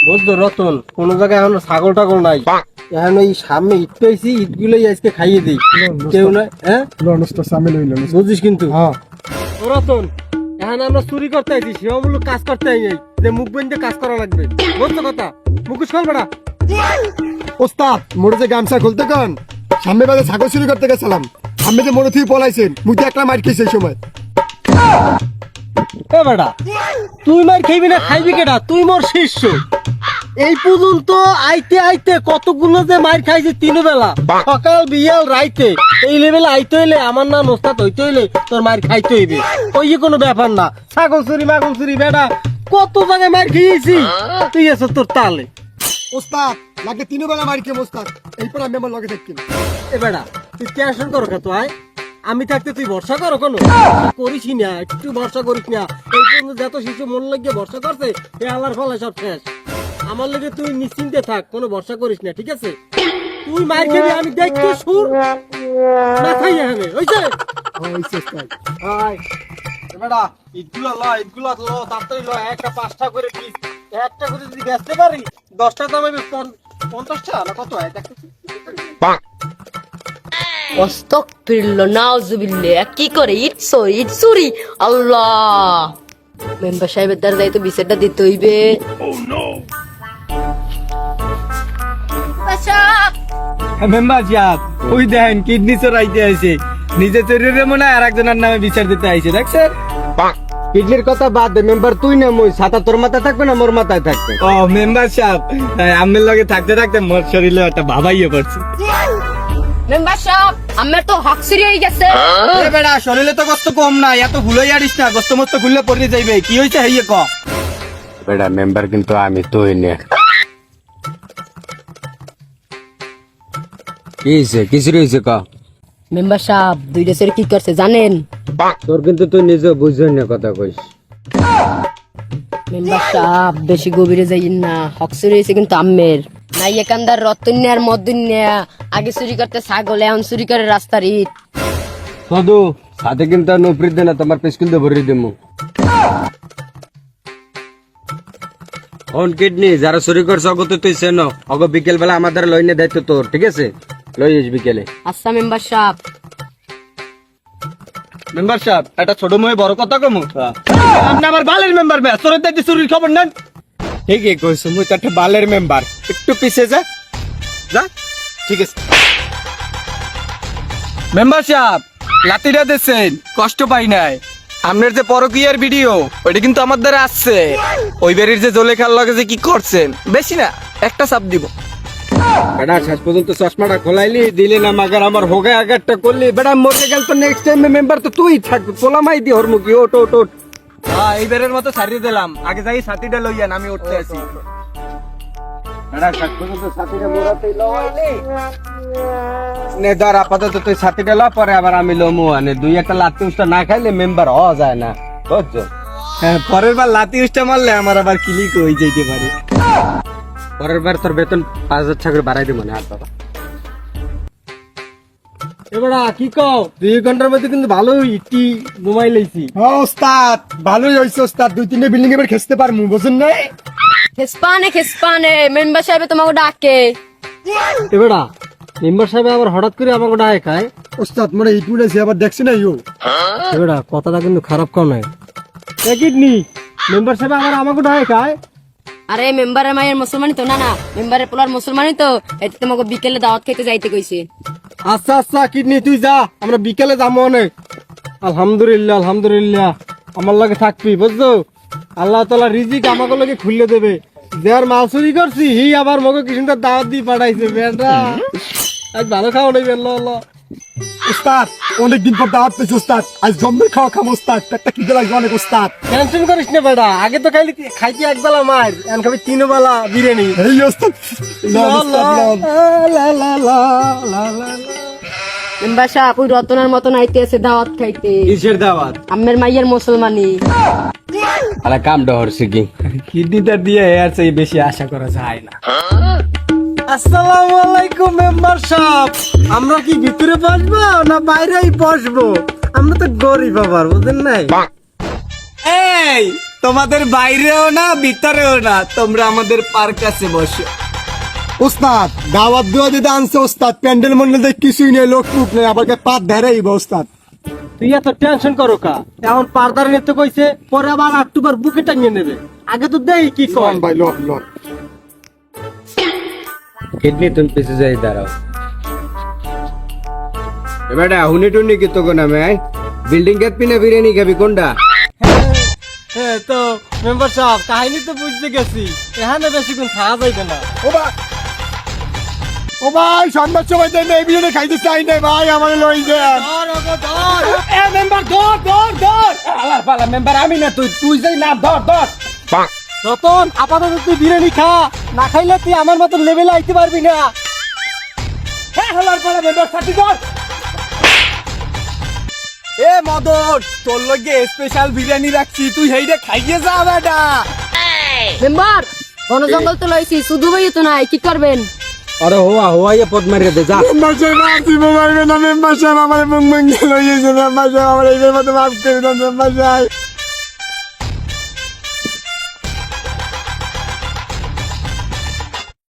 বুঝছো রতন, কোন জায়গায় এখন ছাগল টাগল নাই, এখন ওই সামনে ঈদ পেয়েছি, ঈদ গুলোই আজকে খাইয়ে দিই। কেউ নাই, হ্যাঁ বুঝিস কিন্তু। ও রতন, এখন আমরা চুরি করতে আইছি, সেবামূলক কাজ করতে আই নাই যে মুখ বন্ধে কাজ করা লাগবে, বুঝছো কথা? মুখোশ খোল বেটা। ওস্তাদ মোড়ে যে গামছা খুলতে কন, সামনে বাজে ছাগল চুরি করতে গেছিলাম, আমি যে মোড়ে থেকে পলাইছেন, মুখে একলা মার খেয়েছে এই সময়। এ বেটা, তুই মার খাইবি না খাইবি কেটা? তুই মোর শিষ্য। এই পর্যন্ত আইতে আইতে কতগুলো যে মার খাইছে তিন বেলা, সকাল বিয়াল রাইতে, এই লেভেলে আইতে হইলে আমার না ওস্তাদ হইতে হইলে তোর মার খাইতে হইবে। ওই কোনো ব্যাপার না, ছাগল চুরি মাগল চুরি বেটা কত জায়গায় মার খেয়েছি, তুই আছো তোর তালে। ওস্তাদ লাগে 3 বেলা মার খেয়ে ওস্তাদ, এইপর আমি আমার লগে থাকি। এ বেটা তুই টেনশন করো কত আয়, আমি থাকতে তুই ভরসা করো কোনো করিস না, একটু ভরসা করিস না। এই পর্যন্ত যত শিশু মন লাগিয়ে ভরসা করছে, এ আল্লাহর ফলে সব শেষ। আমার লগে তুই নিশ্চিন্তে থাক, কোনো ভরসা করিস না, ঠিক আছে? তুই মার খেবি, আমি দেখতে সুর না খাইয়া হবে, হইছে? বেটা ঈদগুলো ল, ঈদগুলো ল, তাড়াতাড়ি ল, একটা 5টা করে পিস, একটা করে যদি বেচতে পারি 10টা দাম হবে 50 টাকা না কত হয় দেখতে। আস্তাগফিরুল্লাহ নাউজুবিল্লাহ, কি করে ইট চুরি? আল্লাহ, মেম্বার সাহেবের দ্বারা যাই তো বিচারটা দিতে হইবে। মেম্বার সাহেব ওই দেখেন কিডনি চোরাইতে আইছে, নিজে চোরের মনে হয় আর একজনের নামে বিচার দিতে আইছে, দেখছেন? কিডনির কথা বাদ দে মেম্বার, তুই না মই ছাতা তোর মাথায় থাকবে না মোর মাথায় থাকবে? ও মেম্বার সাহেব, আমের লগে থাকতে থাকতে মোর শরীরে একটা ভাবাইয়ে পড়ছে। মেম্বার সাহেব আমার তো হক চুরি হয়ে গেছে। এ বেটা শরীরে তো কষ্ট কম না, এত ভুলই আড়িস না, গোস্ত মস্ত খুললে পড়ে যাইবে। কি হইছে হইয়ে ক বেটা, মেম্বার কিন্তু আমি তুই নে। কি হয়েছে? কিছু হয়েছে ক? মেম্বার সাহেব 2টা চুরি কি করছে জানেন? তোর কিন্তু তুই নিজে বুঝছই না কথা কইস। মেম্বার সাহেব বেশি গভীরে যাইন না, হক চুরি হয়েছে কিন্তু আম্মের নাই। একান্দার রতন্য আর মদন্য আগে চুরি করতে ছাগল, এখন চুরি করে রাস্তার ইট। সদু সাথে কিন্তু নৌপ্রিত দে না, তোমার পেস্কুল দিয়ে ভরি দিমু। অন কিডনি যারা চুরি করছে অগত তুই চেন, অগ বিকেল বেলা আমাদের লইনে দায়িত্ব তোর, ঠিক আছে? লই আস বিকেলে। আচ্ছা মেম্বার সাহেব। মেম্বার সাহেব একটা ছোট মেয়ে বড় কথা কমু, আপনি আমার বালের মেম্বার বে চোরের দায়িত্ব চুরির খবর নেন। ঠিকই কইছো, মুই তো একটা বালের মেম্বার, একটু পিছে যা যা, ঠিক আছে? মেম্বার সাহেব লাতিটা দিচ্ছেন, কষ্ট পাই নাই। আপনার যে পরকীয়ার ভিডিও ওইটা কিন্তু আমার দ্বারা আসছে, ওই বাড়ির যে জলেখার লগে যে কি করছেন, বেশি না একটা চাপ দিব। বেটা শেষ পর্যন্ত চশমাটা খোলাইলি দিলি না, মাগার আমার হোগে আগারটা করলি। বেটা মরে গেল তো নেক্সট টাইম মেম্বার তো তুই থাকবি, তোলামাই দি হরমুখী। ওট ওট ওট, হ্যাঁ এইবারের মতো ছাড়িয়ে দিলাম, আগে যাই ছাতিটা লইয়ান, আমি উঠতে আছি। বেটা শেষ পর্যন্ত ছাতিটা মোড়াতেই লওয়াইলি নে। ধর আপাতত তুই ছাতিটা ল, পরে আবার আমি লমু। আনে 2-1টা লাত্তি উষ্টা না খাইলে মেম্বার হওয়া যায় না, বুঝছো? হ্যাঁ পরের বার লাতি উষ্টা মারলে আমার আবার ক্লিক হয়ে যেতে পারে। পরের বার তোর বেতন 5,000 টাকা করে বাড়াই দিব না আর বাবা। এবার কি কও, 2 ঘন্টার মধ্যে কিন্তু ভালোই ইটি ঘুমাই লইছি। হ্যাঁ ওস্তাদ ভালোই হয়েছে ওস্তাদ, 2-3টে বিল্ডিং এবার খেসতে পারমু, বুঝুন নাই? খেসপানে মেম্বার সাহেব তোমাকে ডাকে। এবার মেম্বার সাহেব আবার হঠাৎ করে আমাকে ডাকে খায়। ওস্তাদ মনে ইট উড়েছে, আবার দেখছি না ইউ। এবার কথাটা কিন্তু খারাপ কম নয়, কিডনি মেম্বার সাহেব আবার আমাকে ডাকে খায়। আরে মেম্বারের মায়ের মুসলমানই তো, না না মেম্বারের পোলার মুসলমানই তো, এতে তোমাকে বিকেলে দাওয়াত খেতে যাইতে কইছে। আচ্ছা আচ্ছা কিডনি তুই যা, আমরা বিকেলে যাবো অনেক। আলহামদুলিল্লাহ আলহামদুলিল্লাহ, আমার লাগে থাকবি, বুঝছো? আল্লাহ তাআলা রিজিক আমাকে লাগে খুলে দেবে। যার মাল চুরি করছি হি আবার মগে কিসুনটা দাওয়াত দিয়ে পাঠাইছে। বেটা আজ ভালো খাওয়া নেই, আল্লাহ আল্লাহ। ওস্তাদ অনেকদিন পর দাওয়াত পেয়েছি ওস্তাদ, আজ জম্মের খাওয়া খাবো ওস্তাদ, পেটটা খিদে লাগবে অনেক ওস্তাদ। টেনশন করিস না বেটা, আগে তো খাইতে 1 বেলা মার, এখন খাবি 3 বেলা বিরিয়ানি। এই ওস্তাদ লন ওস্তাদ লন। মেম্বার সাহেব ওই রতনার মতন আইতে আছে দাওয়াত খাইতে। কিসের দাওয়াত? আম্মের মাইয়ের মুসলমানি। আরে কামটা হরছে কি? কিডনিটা দিয়ে এর চেয়ে বেশি আশা করা যায় না। আসসালামু আলাইকুম মেম্বার সাহেব, আমরা কি ভিতরে বসবো না বাইরেই বসবো? আমরা তো গরিব আবার, বুঝেন নাই? এই তোমাদের বাইরেও না ভিতরেও না, তোমরা আমাদের পার্ক কাছে বসো। ওস্তাদ দাওয়াত দেওয়া দিতে আনছে ওস্তাদ, প্যান্ডেল মন্ডল কিছুই নেই, লোক টুক নেই, আবার পাত ধরেই ওস্তাদ। তুই এত টেনশন করো কা? এখন পারদার নিতে কইছে, পরে আবার আটটুবার বুকে টাঙিয়ে নেবে। আগে তো দেই কি কয়। লন ভাই লন লন। কিডনি তুমি পিছে যাই দাঁড়াও। এবারে হুনি টুনি কি তো কোনা মে বিল্ডিং গেট পিনে বিরিয়ানি খাবি কোনটা? হ্যাঁ তো মেম্বার সাহেব কাহিনী তো বুঝতে গেছি, এখানে বেশিক্ষণ খাওয়া যাইবে না। ও ভাই সন্ধ্যার সময় দেন এই বিরিয়ানি খাইতে চাই না ভাই, আমার লই দেন। ধর ওগো ধর। এ মেম্বার ধর ধর ধর, আলার পালা মেম্বার আমি না, তুই যাই না, ধর ধর। রতন আপাতত তুই বিরিয়ানি খা, না খাইলে তুই আমার মতো লেভেলে আইতে পারবি না। হ্যাঁ আলার পালা মেম্বার সাথে ধর। এ মদন, তোর লগে স্পেশাল বিরিয়ানি রাখছি, তুই হেইটা খাইয়ে যা বেটা। মেম্বার বন জঙ্গল তো লইছি, শুধু ভাই তো নাই, কি করবেন? আরে হোয়া ইয়ে পদ মারিয়ে দে যা। মেম্বার সাহেব আসি মারবে না, মেম্বার সাহেব আমার মুখ মুখ লইয়েছে, মেম্বার সাহেব আমার এইবার মতো মাফ করে দেন মেম্বার সাহেব।